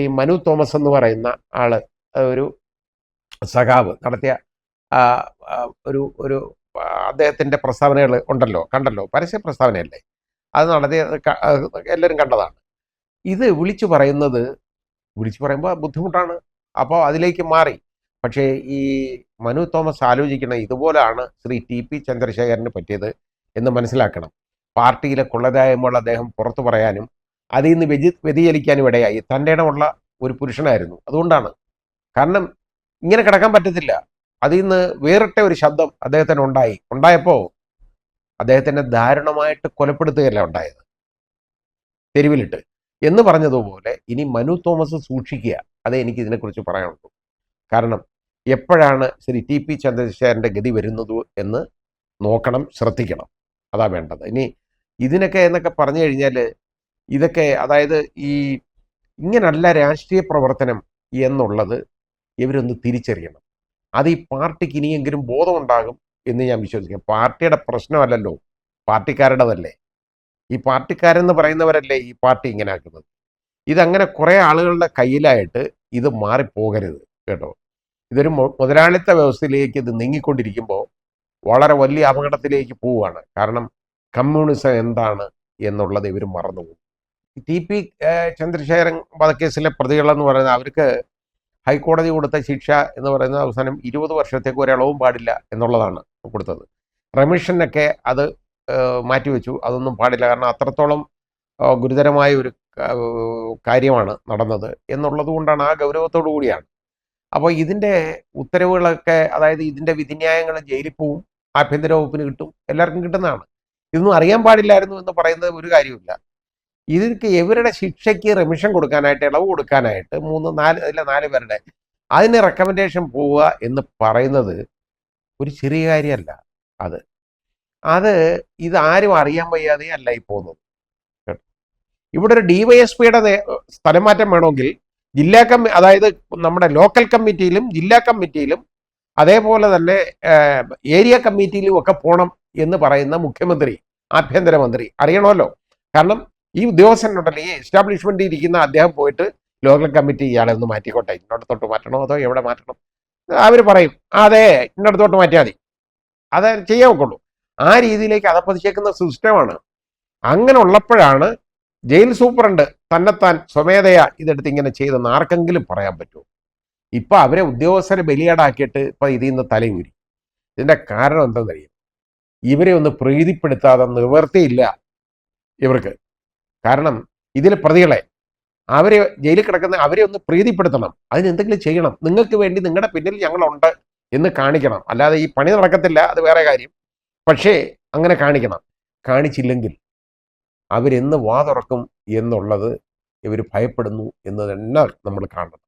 ഈ മനു തോമസ് എന്ന് പറയുന്ന ആള് ഒരു സഖാവ് നടത്തിയ ഒരു ഒരു അദ്ദേഹത്തിൻ്റെ പ്രസ്താവനകൾ ഉണ്ടല്ലോ, കണ്ടല്ലോ, പരസ്യ പ്രസ്താവനയല്ലേ അത് നടത്തിയ എല്ലാവരും കണ്ടതാണ്. ഇത് വിളിച്ചു പറയുമ്പോൾ ബുദ്ധിമുട്ടാണ്. അപ്പോൾ അതിലേക്ക് മാറി. പക്ഷേ ഈ മനു തോമസ് ആലോചിക്കണം, ഇതുപോലാണ് ശ്രീ TP ചന്ദ്രശേഖരന് പറ്റിയത് എന്ന് മനസ്സിലാക്കണം. പാർട്ടിയിലെ കൊള്ളരായ്മകൾ അദ്ദേഹം പുറത്തു പറയാനും അതിൽ നിന്ന് വ്യതിചലിക്കാനും ഇടയായി. തൻ്റെ ഇടമുള്ള ഒരു പുരുഷനായിരുന്നു. അതുകൊണ്ടാണ്. കാരണം ഇങ്ങനെ കിടക്കാൻ പറ്റത്തില്ല. അതിൽ നിന്ന് വേറിട്ട ഒരു ശബ്ദം അദ്ദേഹത്തിന് ഉണ്ടായപ്പോൾ അദ്ദേഹത്തിനെ ദാരുണമായിട്ട് കൊലപ്പെടുത്തുകയല്ല ഉണ്ടായത്, തെരുവിലിട്ട് എന്ന് പറഞ്ഞതുപോലെ. ഇനി മനു തോമസ് സൂക്ഷിക്കുക, അതേ എനിക്ക് ഇതിനെക്കുറിച്ച് പറയാനുള്ളൂ. കാരണം എപ്പോഴാണ് ശ്രീ TP ചന്ദ്രശേഖരൻ്റെ ഗതി വരുന്നത് എന്ന് നോക്കണം, ശ്രദ്ധിക്കണം. അതാ വേണ്ടത്. ഇനി ഇതിനൊക്കെ എന്നൊക്കെ പറഞ്ഞു കഴിഞ്ഞാൽ ഇതൊക്കെ, അതായത് ഈ ഇങ്ങനല്ല രാഷ്ട്രീയ പ്രവർത്തനം എന്നുള്ളത് ഇവരൊന്ന് തിരിച്ചറിയണം. അത് ഈ പാർട്ടിക്ക് ഇനിയെങ്കിലും ബോധമുണ്ടാകും എന്ന് ഞാൻ വിശ്വസിക്കാം. പാർട്ടിയുടെ പ്രശ്നമല്ലല്ലോ, പാർട്ടിക്കാരുടേതല്ലേ. ഈ പാർട്ടിക്കാരെന്ന് പറയുന്നവരല്ലേ ഈ പാർട്ടി ഇങ്ങനെ ആക്കുന്നത്. ഇതങ്ങനെ കുറേ ആളുകളുടെ കയ്യിലായിട്ട് ഇത് മാറിപ്പോകരുത് കേട്ടോ. ഇതൊരു മുതലാളിത്ത വ്യവസ്ഥയിലേക്ക് ഇത് നീങ്ങിക്കൊണ്ടിരിക്കുമ്പോൾ വളരെ വലിയ അപകടത്തിലേക്ക് പോവുകയാണ്. കാരണം കമ്മ്യൂണിസം എന്താണ് എന്നുള്ളത് ഇവർ മറന്നുപോകും. TP ചന്ദ്രശേഖരൻ വധക്കേസിലെ പ്രതികളെന്ന് പറയുന്നത് അവർക്ക് ഹൈക്കോടതി കൊടുത്ത ശിക്ഷ എന്ന് പറയുന്നത് അവസാനം 20 വർഷത്തേക്ക് ഒരളവും പാടില്ല എന്നുള്ളതാണ് കൊടുത്തത്. റെമിഷനൊക്കെ അത് മാറ്റിവെച്ചു. അതൊന്നും പാടില്ല, കാരണം അത്രത്തോളം ഗുരുതരമായ ഒരു കാര്യമാണ് നടന്നത് എന്നുള്ളത് കൊണ്ടാണ്, ആ ഗൗരവത്തോടു കൂടിയാണ്. അപ്പോൾ ഇതിൻ്റെ ഉത്തരവുകളൊക്കെ, അതായത് ഇതിൻ്റെ വിധിന്യായങ്ങൾ ജയിലിൽ പോവും, ആഭ്യന്തര വകുപ്പിന് കിട്ടും, എല്ലാവർക്കും കിട്ടുന്നതാണ്. ഇതൊന്നും അറിയാൻ പാടില്ലായിരുന്നു എന്ന് പറയുന്നത് ഒരു കാര്യമില്ല. ഇതിற்கு ഇവരുടെ ശിക്ഷയ്ക്ക് റെമിഷൻ കൊടുക്കാനായിട്ട്, ഇളവ് കൊടുക്കാനായിട്ട് 4 പേരുടെ അതിന് റെക്കമെൻഡേഷൻ പോവുക എന്ന് പറയുന്നത് ഒരു ചെറിയ കാര്യമല്ല. ഇത് ആരും അറിയാൻ വയ്യാതെ അല്ല ഈ പോകുന്നത്. ഇവിടെ ഒരു DYSPയുടെ സ്ഥലം മാറ്റം വേണമെങ്കിൽ അതായത് നമ്മുടെ ലോക്കൽ കമ്മിറ്റിയിലും ജില്ലാ കമ്മിറ്റിയിലും അതേപോലെ തന്നെ ഏരിയ കമ്മിറ്റിയിലും ഒക്കെ പോകണം എന്ന് പറയുന്ന മുഖ്യമന്ത്രി, ആഭ്യന്തരമന്ത്രി അറിയണമല്ലോ. കാരണം ഈ ഉദ്യോഗസ്ഥനുണ്ടല്ലോ, ഈ എസ്റ്റാബ്ലിഷ്മെന്റിൽ ഇരിക്കുന്ന അദ്ദേഹം പോയിട്ട് ലോക്കൽ കമ്മിറ്റി ഇയാളെ ഒന്ന് മാറ്റിക്കോട്ടെ, ഇന്നോടത്തോട്ട് മാറ്റണോ അതോ എവിടെ മാറ്റണം, അവർ പറയും അതെ ഇന്നടത്തോട്ട് മാറ്റിയാൽ മതി, അത് ചെയ്യാൻ ഒക്കുള്ളൂ. ആ രീതിയിലേക്ക് അതപ്പതിച്ചേക്കുന്ന സിസ്റ്റമാണ്. അങ്ങനെ ഉള്ളപ്പോഴാണ് ജയിൽ സൂപ്രണ്ട് തന്നെത്താൻ സ്വമേധയാ ഇതെടുത്ത് ഇങ്ങനെ ചെയ്തെന്ന് ആർക്കെങ്കിലും പറയാൻ പറ്റുമോ? ഇപ്പം അവരെ ഉദ്യോഗസ്ഥരെ ബലിയാടാക്കിയിട്ട് ഇപ്പം ഇതിൽ നിന്ന് തലയൂരി. ഇതിൻ്റെ കാരണം എന്താണെന്നറിയാം, ഇവരെ ഒന്ന് പ്രീതിപ്പെടുത്താതെ നിവർത്തിയില്ല ഇവർക്ക്. കാരണം ഇതിലെ പ്രതികളെ, അവരെ ജയിലിൽ കിടക്കുന്ന അവരെ ഒന്ന് പ്രീതിപ്പെടുത്തണം, അതിനെന്തെങ്കിലും ചെയ്യണം. നിങ്ങൾക്ക് വേണ്ടി നിങ്ങളുടെ പിന്നിൽ ഞങ്ങളുണ്ട് എന്ന് കാണിക്കണം. അല്ലാതെ ഈ പണി നടക്കത്തില്ല, അത് വേറെ കാര്യം. പക്ഷേ അങ്ങനെ കാണിക്കണം. കാണിച്ചില്ലെങ്കിൽ അവരെന്ന് വാതുറക്കും എന്നുള്ളത് ഇവർ ഭയപ്പെടുന്നു എന്ന് തന്നെ നമ്മൾ കാണണം.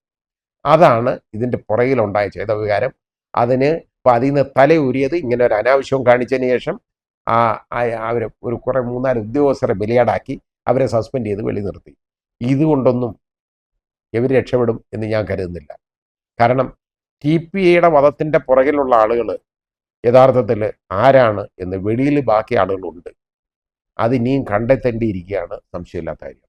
അതാണ് ഇതിൻ്റെ പുറകിലുണ്ടായ ചേതവികാരം. അതിൽ നിന്ന് തലയൂരിയത് ഇങ്ങനെ ഒരു അനാവശ്യവും കാണിച്ചതിന് ശേഷം അവരെ ഒരു കുറേ 3-4 ഉദ്യോഗസ്ഥരെ ബലിയാടാക്കി അവരെ സസ്പെൻഡ് ചെയ്ത് വെളി നിർത്തി. ഇതുകൊണ്ടൊന്നും ഇവർ രക്ഷപ്പെടും എന്ന് ഞാൻ കരുതുന്നില്ല. കാരണം TPയുടെ വധത്തിൻ്റെ പുറകിലുള്ള ആളുകൾ യഥാർത്ഥത്തിൽ ആരാണ് എന്ന് വെളിയിൽ ബാക്കി ആളുകളുണ്ട്. അതിനിയും കണ്ടെത്തേണ്ടിയിരിക്കുകയാണ്, സംശയമില്ലാത്ത കാര്യം.